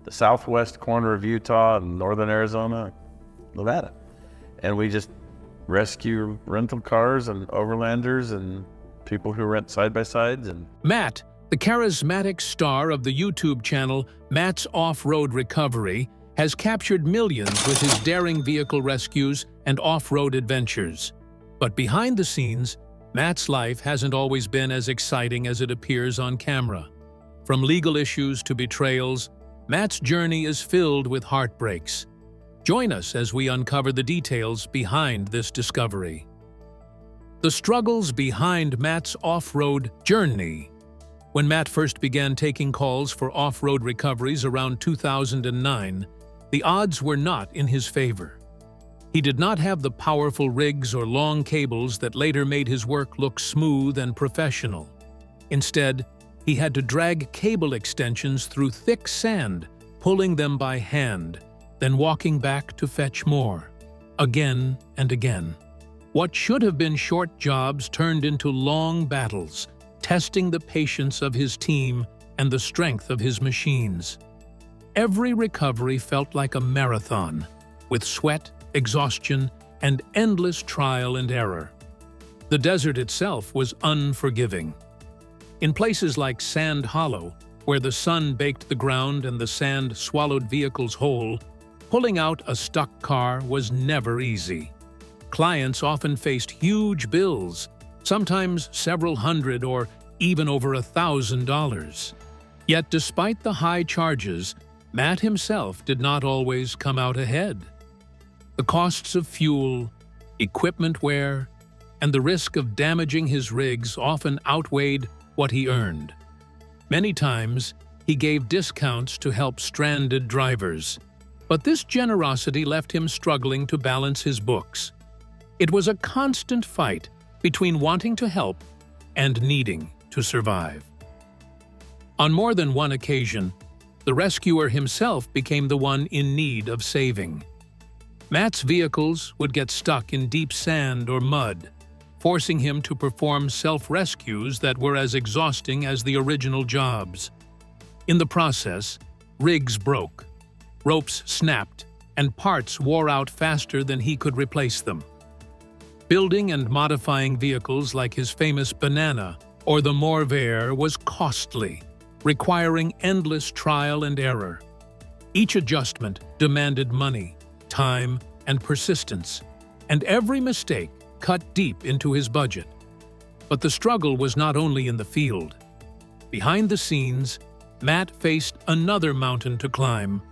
the southwest corner of Utah and northern Arizona, Nevada. And we just rescue rental cars and overlanders and people who rent side-by-sides. And Matt, the charismatic star of the YouTube channel Matt's Off-Road Recovery, has captured millions with his daring vehicle rescues and off-road adventures. But behind the scenes, Matt's life hasn't always been as exciting as it appears on camera. From legal issues to betrayals, Matt's journey is filled with heartbreaks. Join us as we uncover the details behind this discovery. The struggles behind Matt's off-road journey. When Matt first began taking calls for off-road recoveries around 2009, the odds were not in his favor. He did not have the powerful rigs or long cables that later made his work look smooth and professional. Instead, he had to drag cable extensions through thick sand, pulling them by hand, then walking back to fetch more, again and again. What should have been short jobs turned into long battles, testing the patience of his team and the strength of his machines. Every recovery felt like a marathon, with sweat, exhaustion, and endless trial and error. The desert itself was unforgiving. In places like Sand Hollow, where the sun baked the ground and the sand swallowed vehicles whole, pulling out a stuck car was never easy. Clients often faced huge bills, sometimes several hundred or even over $1,000. Yet despite the high charges, Matt himself did not always come out ahead. The costs of fuel, equipment wear, and the risk of damaging his rigs often outweighed what he earned. Many times, he gave discounts to help stranded drivers, but this generosity left him struggling to balance his books. It was a constant fight between wanting to help and needing to survive. On more than one occasion, the rescuer himself became the one in need of saving. Matt's vehicles would get stuck in deep sand or mud, forcing him to perform self-rescues that were as exhausting as the original jobs. In the process, rigs broke, ropes snapped, and parts wore out faster than he could replace them. Building and modifying vehicles like his famous Banana or the Morvair was costly, requiring endless trial and error. Each adjustment demanded money, time, and persistence, and every mistake cut deep into his budget. But the struggle was not only in the field. Behind the scenes, Matt faced another mountain to climb,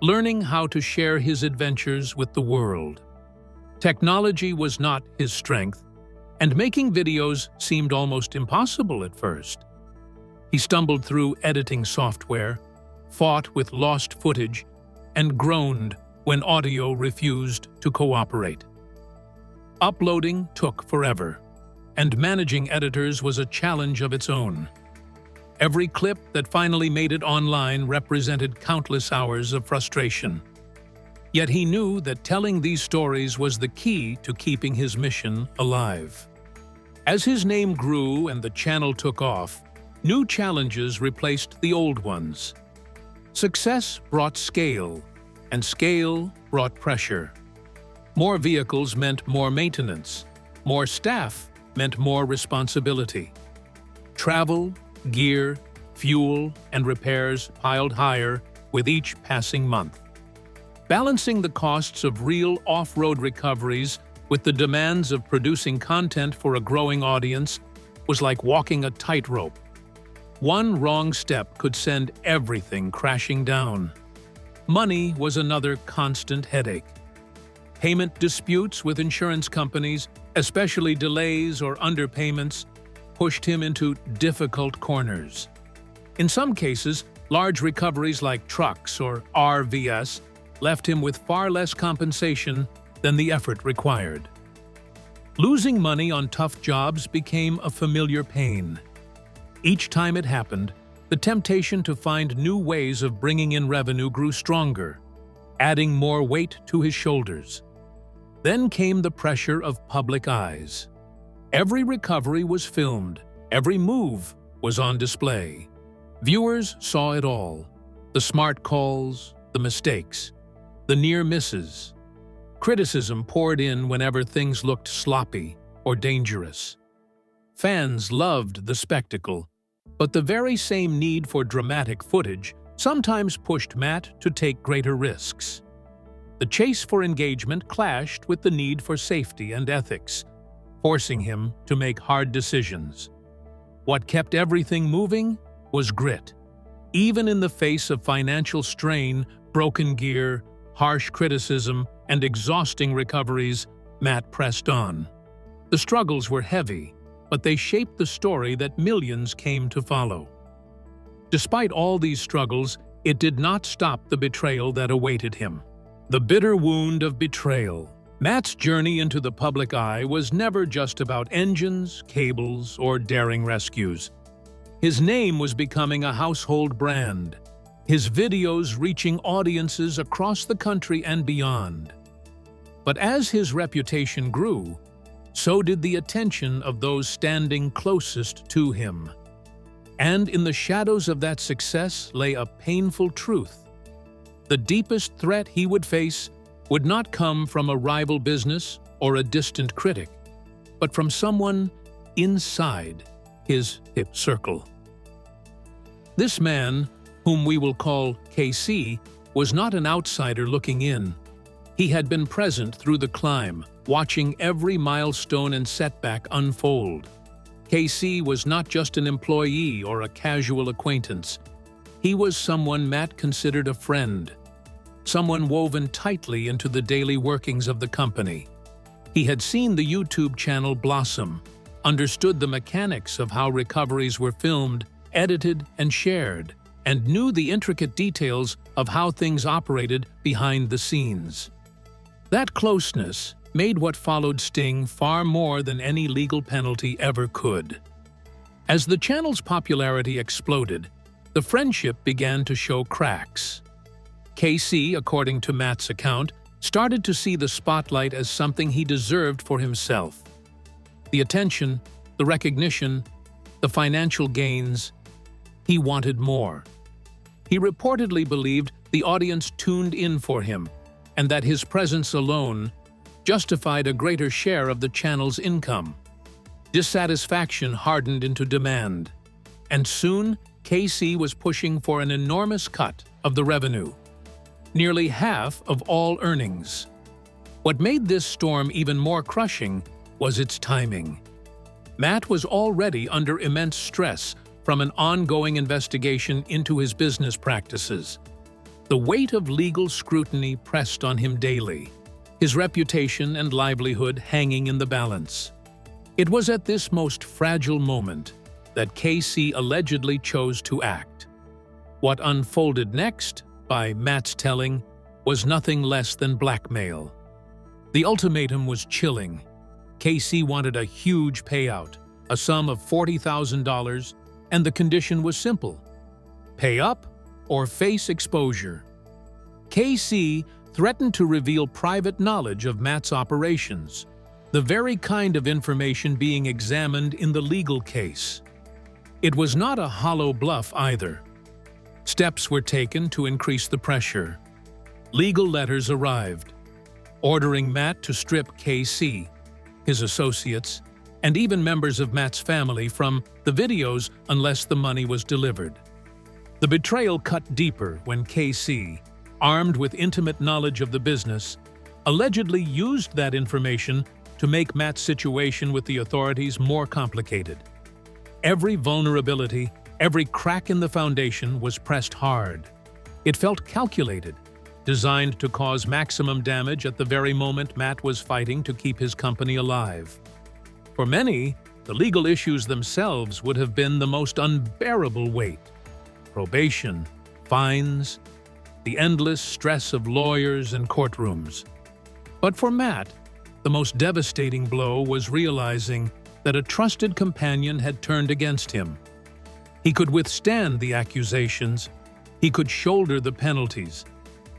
learning how to share his adventures with the world. Technology was not his strength, and making videos seemed almost impossible at first. He stumbled through editing software, fought with lost footage, and groaned when audio refused to cooperate. Uploading took forever, and managing editors was a challenge of its own. Every clip that finally made it online represented countless hours of frustration. Yet he knew that telling these stories was the key to keeping his mission alive. As his name grew and the channel took off, new challenges replaced the old ones. Success brought scale, and scale brought pressure. More vehicles meant more maintenance. More staff meant more responsibility. Travel, gear, fuel, and repairs piled higher with each passing month. Balancing the costs of real off-road recoveries with the demands of producing content for a growing audience was like walking a tightrope. One wrong step could send everything crashing down. Money was another constant headache. Payment disputes with insurance companies, especially delays or underpayments, pushed him into difficult corners. In some cases, large recoveries like trucks or RVS left him with far less compensation than the effort required. Losing money on tough jobs became a familiar pain. Each time it happened, the temptation to find new ways of bringing in revenue grew stronger, adding more weight to his shoulders. Then came the pressure of public eyes. Every recovery was filmed, every move was on display. Viewers saw it all, The smart calls, the mistakes, the near misses. Criticism poured in whenever things looked sloppy or dangerous. Fans loved the spectacle, but the very same need for dramatic footage sometimes pushed Matt to take greater risks. The chase for engagement clashed with the need for safety and ethics, forcing him to make hard decisions. What kept everything moving was grit. Even in the face of financial strain, broken gear, harsh criticism, and exhausting recoveries, Matt pressed on. The struggles were heavy, but they shaped the story that millions came to follow. Despite all these struggles, it did not stop the betrayal that awaited him. The bitter wound of betrayal. Matt's journey into the public eye was never just about engines, cables, or daring rescues. His name was becoming a household brand, his videos reaching audiences across the country and beyond. But as his reputation grew, so did the attention of those standing closest to him. And in the shadows of that success lay a painful truth. The deepest threat he would face would not come from a rival business or a distant critic, but from someone inside his hip circle. This man, whom we will call KC, was not an outsider looking in. He had been present through the climb, watching every milestone and setback unfold. KC was not just an employee or a casual acquaintance. He was someone Matt considered a friend, someone woven tightly into the daily workings of the company. He had seen the YouTube channel blossom, understood the mechanics of how recoveries were filmed, edited, and shared, and knew the intricate details of how things operated behind the scenes. That closeness made what followed sting far more than any legal penalty ever could. As the channel's popularity exploded, the friendship began to show cracks. KC, according to Matt's account, started to see the spotlight as something he deserved for himself. The attention, the recognition, the financial gains, he wanted more. He reportedly believed the audience tuned in for him, and that his presence alone justified a greater share of the channel's income. Dissatisfaction hardened into demand, and soon KC was pushing for an enormous cut of the revenue, nearly half of all earnings. What made this storm even more crushing was its timing. Matt was already under immense stress from an ongoing investigation into his business practices. The weight of legal scrutiny pressed on him daily, his reputation and livelihood hanging in the balance. It was at this most fragile moment that KC allegedly chose to act. What unfolded next, by Matt's telling, was nothing less than blackmail. The ultimatum was chilling. KC wanted a huge payout, a sum of $40,000, and the condition was simple: pay up or face exposure. KC threatened to reveal private knowledge of Matt's operations, the very kind of information being examined in the legal case. It was not a hollow bluff either. Steps were taken to increase the pressure. Legal letters arrived, ordering Matt to strip KC, his associates, and even members of Matt's family from the videos unless the money was delivered. The betrayal cut deeper when KC, armed with intimate knowledge of the business, allegedly used that information to make Matt's situation with the authorities more complicated. Every vulnerability, every crack in the foundation was pressed hard. It felt calculated, designed to cause maximum damage at the very moment Matt was fighting to keep his company alive. For many, the legal issues themselves would have been the most unbearable weight. Probation, fines, the endless stress of lawyers and courtrooms. But for Matt, the most devastating blow was realizing that a trusted companion had turned against him. He could withstand the accusations, he could shoulder the penalties,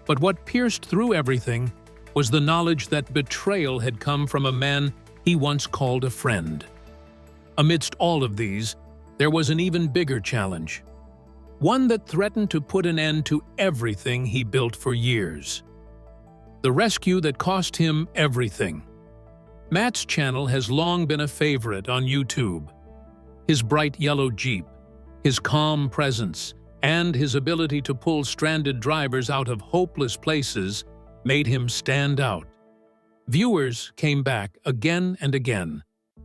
but what pierced through everything was the knowledge that betrayal had come from a man he once called a friend. Amidst all of these, there was an even bigger challenge. one that threatened to put an end to everything he built for years. The rescue that cost him everything. Matt's channel has long been a favorite on YouTube. His bright yellow Jeep, his calm presence, and his ability to pull stranded drivers out of hopeless places made him stand out. Viewers came back again and again,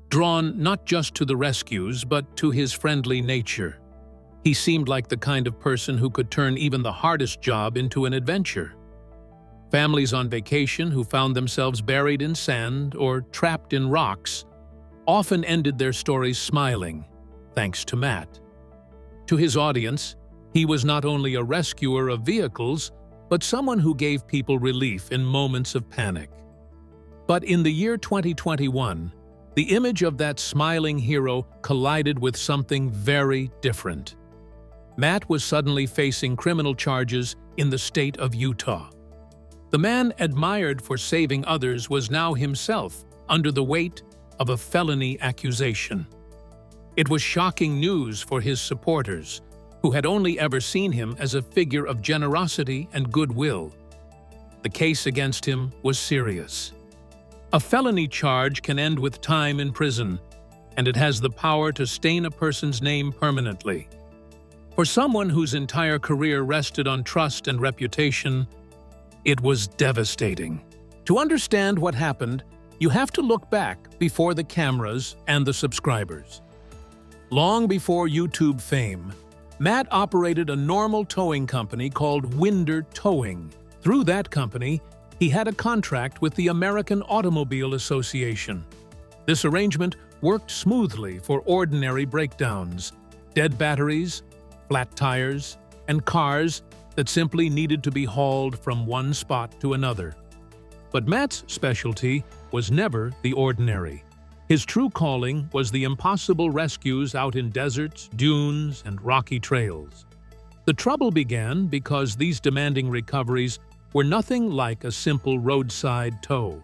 drawn not just to the rescues but to his friendly nature. He seemed like the kind of person who could turn even the hardest job into an adventure. Families on vacation who found themselves buried in sand or trapped in rocks often ended their stories smiling, thanks to Matt. To his audience, he was not only a rescuer of vehicles, but someone who gave people relief in moments of panic. But in the year 2021, the image of that smiling hero collided with something very different. Matt was suddenly facing criminal charges in the state of Utah. The man admired for saving others was now himself under the weight of a felony accusation. It was shocking news for his supporters, who had only ever seen him as a figure of generosity and goodwill. The case against him was serious. A felony charge can end with time in prison, and it has the power to stain a person's name permanently. For someone whose entire career rested on trust and reputation, it was devastating. To understand what happened, you have to look back before the cameras and the subscribers. Long before YouTube fame, Matt operated a normal towing company called Winder Towing. Through that company, he had a contract with the American Automobile Association. This arrangement worked smoothly for ordinary breakdowns, dead batteries, flat tires, and cars that simply needed to be hauled from one spot to another. But Matt's specialty was never the ordinary. His true calling was the impossible rescues out in deserts, dunes, and rocky trails. The trouble began because these demanding recoveries were nothing like a simple roadside tow.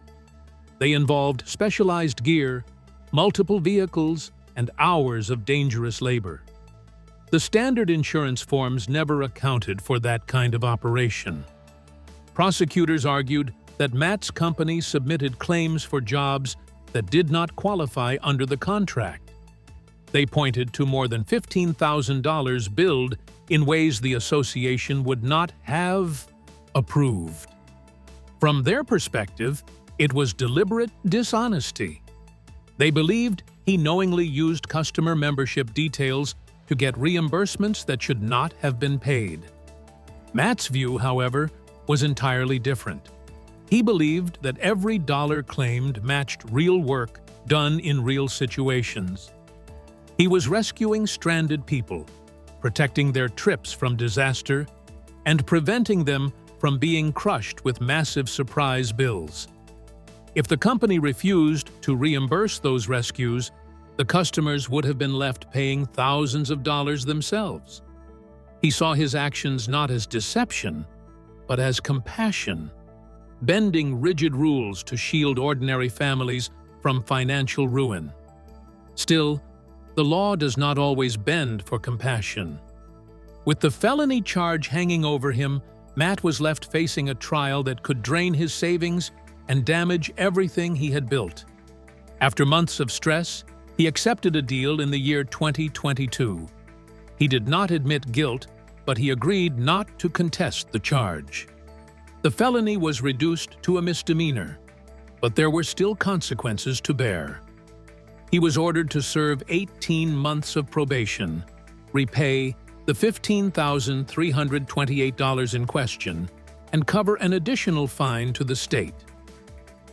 They involved specialized gear, multiple vehicles, and hours of dangerous labor. The standard insurance forms never accounted for that kind of operation. Prosecutors argued that Matt's company submitted claims for jobs that did not qualify under the contract. They pointed to more than $15,000 billed in ways the association would not have approved. From their perspective, it was deliberate dishonesty. They believed he knowingly used customer membership details to get reimbursements that should not have been paid. Matt's view, however, was entirely different. He believed that every dollar claimed matched real work done in real situations. He was rescuing stranded people, protecting their trips from disaster, and preventing them from being crushed with massive surprise bills. If the company refused to reimburse those rescues, the customers would have been left paying thousands of dollars themselves. He saw his actions not as deception, but as compassion, bending rigid rules to shield ordinary families from financial ruin. Still, the law does not always bend for compassion. With the felony charge hanging over him, Matt was left facing a trial that could drain his savings and damage everything he had built. After months of stress, he accepted a deal in the year 2022. He did not admit guilt, but he agreed not to contest the charge. The felony was reduced to a misdemeanor, but there were still consequences to bear. He was ordered to serve 18 months of probation, repay the $15,328 in question, and cover an additional fine to the state.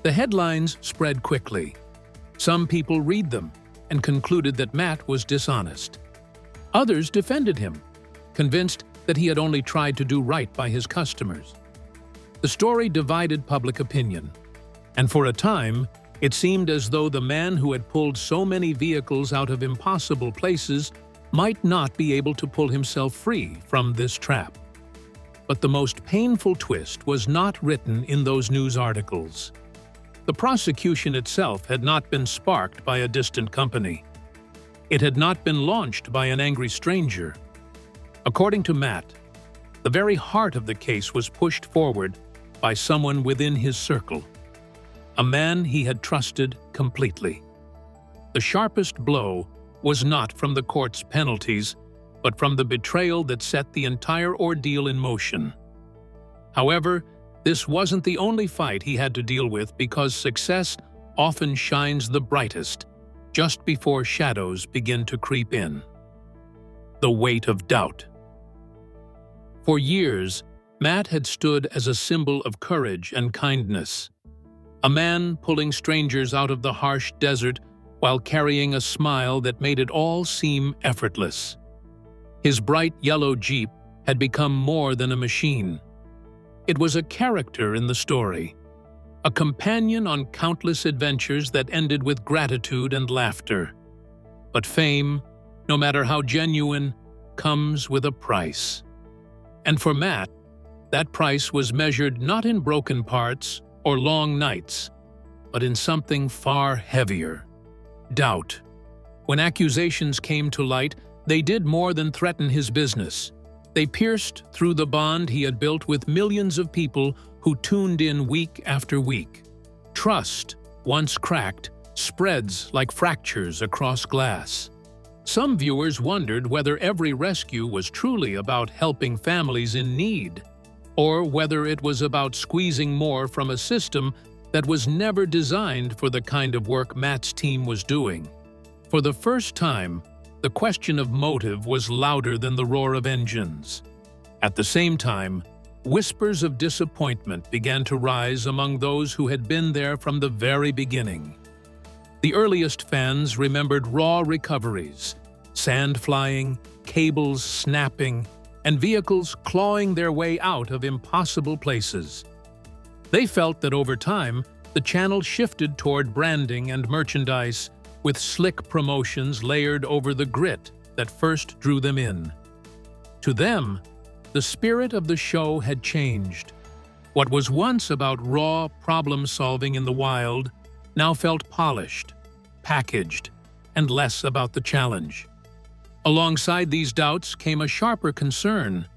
The headlines spread quickly. Some people read them and concluded that Matt was dishonest. Others defended him, convinced that he had only tried to do right by his customers. The story divided public opinion, and for a time, it seemed as though the man who had pulled so many vehicles out of impossible places might not be able to pull himself free from this trap. But the most painful twist was not written in those news articles. The prosecution itself had not been sparked by a distant company. It had not been launched by an angry stranger. According to Matt, the very heart of the case was pushed forward by someone within his circle, a man he had trusted completely. The sharpest blow was not from the court's penalties, but from the betrayal that set the entire ordeal in motion. However, this wasn't the only fight he had to deal with, because success often shines the brightest just before shadows begin to creep in. The weight of doubt. For years, Matt had stood as a symbol of courage and kindness, a man pulling strangers out of the harsh desert while carrying a smile that made it all seem effortless. His bright yellow Jeep had become more than a machine. It was a character in the story, a companion on countless adventures that ended with gratitude and laughter. But fame, no matter how genuine, comes with a price. And for Matt, that price was measured not in broken parts or long nights, but in something far heavier: doubt. When accusations came to light, they did more than threaten his business. They pierced through the bond he had built with millions of people who tuned in week after week. Trust, once cracked, spreads like fractures across glass. Some viewers wondered whether every rescue was truly about helping families in need, or whether it was about squeezing more from a system that was never designed for the kind of work Matt's team was doing. For the first time, the question of motive was louder than the roar of engines. At the same time, whispers of disappointment began to rise among those who had been there from the very beginning. The earliest fans remembered raw recoveries, sand flying, cables snapping, and vehicles clawing their way out of impossible places. They felt that over time, the channel shifted toward branding and merchandise, with slick promotions layered over the grit that first drew them in. To them, the spirit of the show had changed. What was once about raw problem-solving in the wild now felt polished, packaged, and less about the challenge. Alongside these doubts came a sharper concern: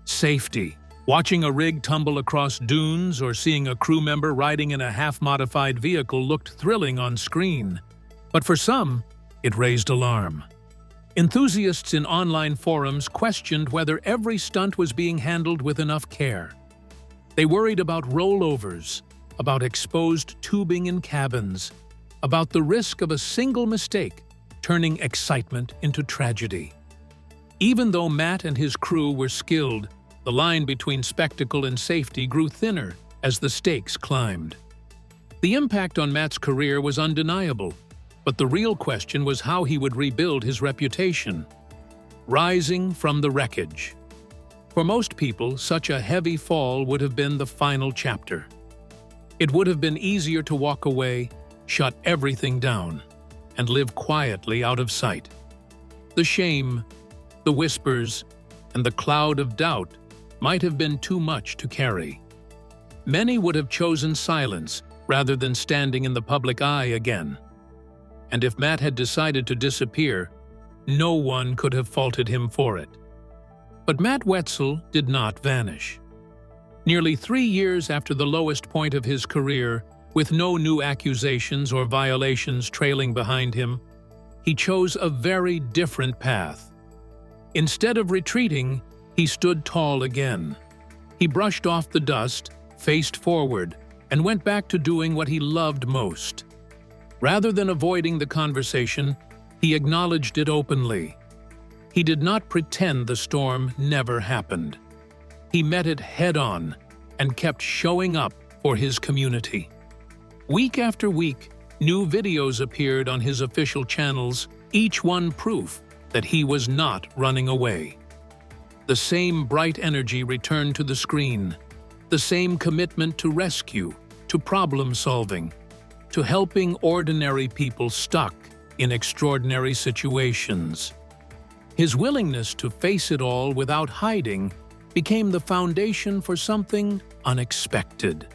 safety. Watching a rig tumble across dunes or seeing a crew member riding in a half-modified vehicle looked thrilling on screen. But for some, it raised alarm. Enthusiasts in online forums questioned whether every stunt was being handled with enough care. They worried about rollovers, about exposed tubing in cabins, about the risk of a single mistake turning excitement into tragedy. Even though Matt and his crew were skilled, the line between spectacle and safety grew thinner as the stakes climbed. The impact on Matt's career was undeniable, but the real question was how he would rebuild his reputation. Rising from the wreckage. For most people, such a heavy fall would have been the final chapter. It would have been easier to walk away, shut everything down, and live quietly out of sight. The shame, the whispers, and the cloud of doubt might have been too much to carry. Many would have chosen silence rather than standing in the public eye again. And if Matt had decided to disappear, no one could have faulted him for it. But Matt Wetzel did not vanish. Nearly 3 years after the lowest point of his career, with no new accusations or violations trailing behind him, he chose a very different path. Instead of retreating, he stood tall again. He brushed off the dust, faced forward, and went back to doing what he loved most. Rather than avoiding the conversation, he acknowledged it openly. He did not pretend the storm never happened. He met it head-on and kept showing up for his community. Week after week, new videos appeared on his official channels, each one proof that he was not running away. The same bright energy returned to the screen, the same commitment to rescue, to problem-solving, to helping ordinary people stuck in extraordinary situations. His willingness to face it all without hiding became the foundation for something unexpected.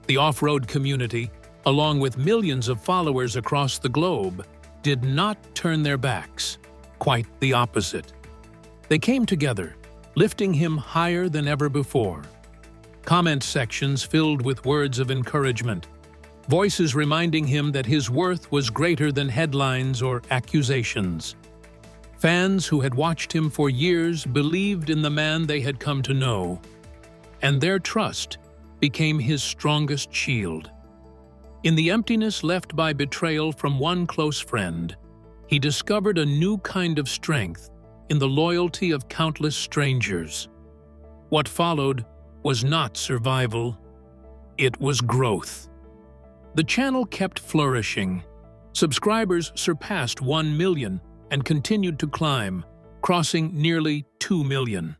The off-road community, along with millions of followers across the globe, did not turn their backs. Quite the opposite. They came together, lifting him higher than ever before. Comment sections filled with words of encouragement, voices reminding him that his worth was greater than headlines or accusations. Fans who had watched him for years believed in the man they had come to know, and their trust became his strongest shield. In the emptiness left by betrayal from one close friend, he discovered a new kind of strength in the loyalty of countless strangers. What followed was not survival, it was growth. The channel kept flourishing. Subscribers surpassed 1 million and continued to climb, crossing nearly 2 million.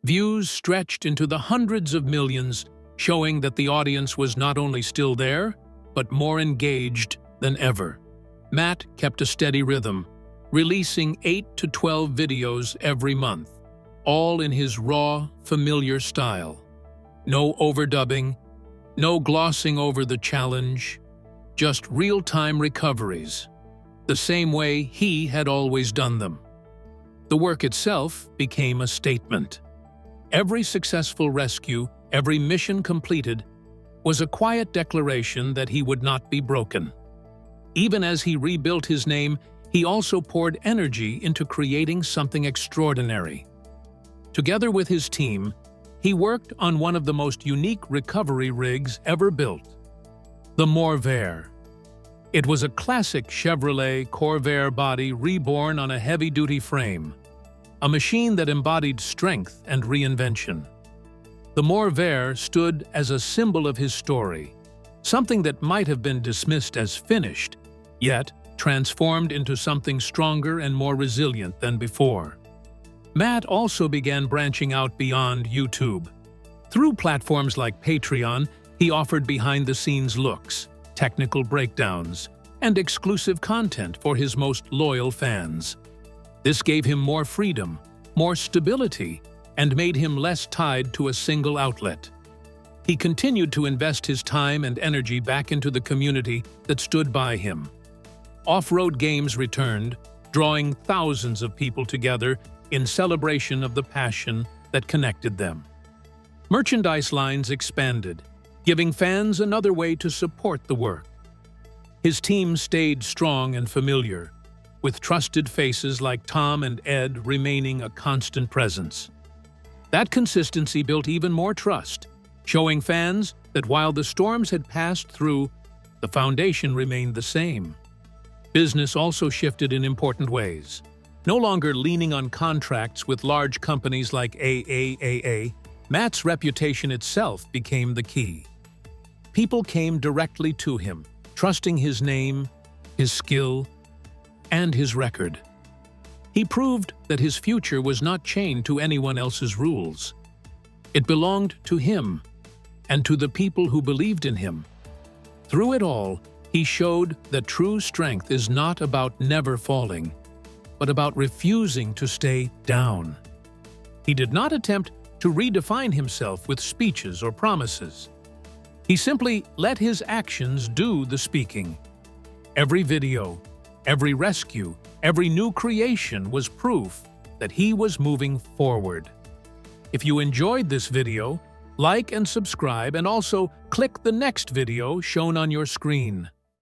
Views stretched into the hundreds of millions, showing that the audience was not only still there, but more engaged than ever. Matt kept a steady rhythm, releasing 8 to 12 videos every month, all in his raw, familiar style. No overdubbing, no glossing over the challenge, just real-time recoveries, the same way he had always done them. The work itself became a statement. Every successful rescue, every mission completed, was a quiet declaration that he would not be broken. Even as he rebuilt his name, he also poured energy into creating something extraordinary. Together with his team, he worked on one of the most unique recovery rigs ever built, the Morvair. It was a classic Chevrolet Corvair body reborn on a heavy-duty frame, a machine that embodied strength and reinvention. The Morvair stood as a symbol of his story, something that might have been dismissed as finished, yet transformed into something stronger and more resilient than before. Matt also began branching out beyond YouTube. Through platforms like Patreon, he offered behind-the-scenes looks, technical breakdowns, and exclusive content for his most loyal fans. This gave him more freedom, more stability, and made him less tied to a single outlet. He continued to invest his time and energy back into the community that stood by him. Off-road games returned, drawing thousands of people together in celebration of the passion that connected them. Merchandise lines expanded, giving fans another way to support the work. His team stayed strong and familiar, with trusted faces like Tom and Ed remaining a constant presence. That consistency built even more trust, showing fans that while the storms had passed through, the foundation remained the same. Business also shifted in important ways. No longer leaning on contracts with large companies like AAAA, Matt's reputation itself became the key. People came directly to him, trusting his name, his skill, and his record. He proved that his future was not chained to anyone else's rules. It belonged to him and to the people who believed in him. Through it all, he showed that true strength is not about never falling, but about refusing to stay down. He did not attempt to redefine himself with speeches or promises. He simply let his actions do the speaking. Every video, every rescue, every new creation was proof that he was moving forward. If you enjoyed this video, like and subscribe, and also click the next video shown on your screen.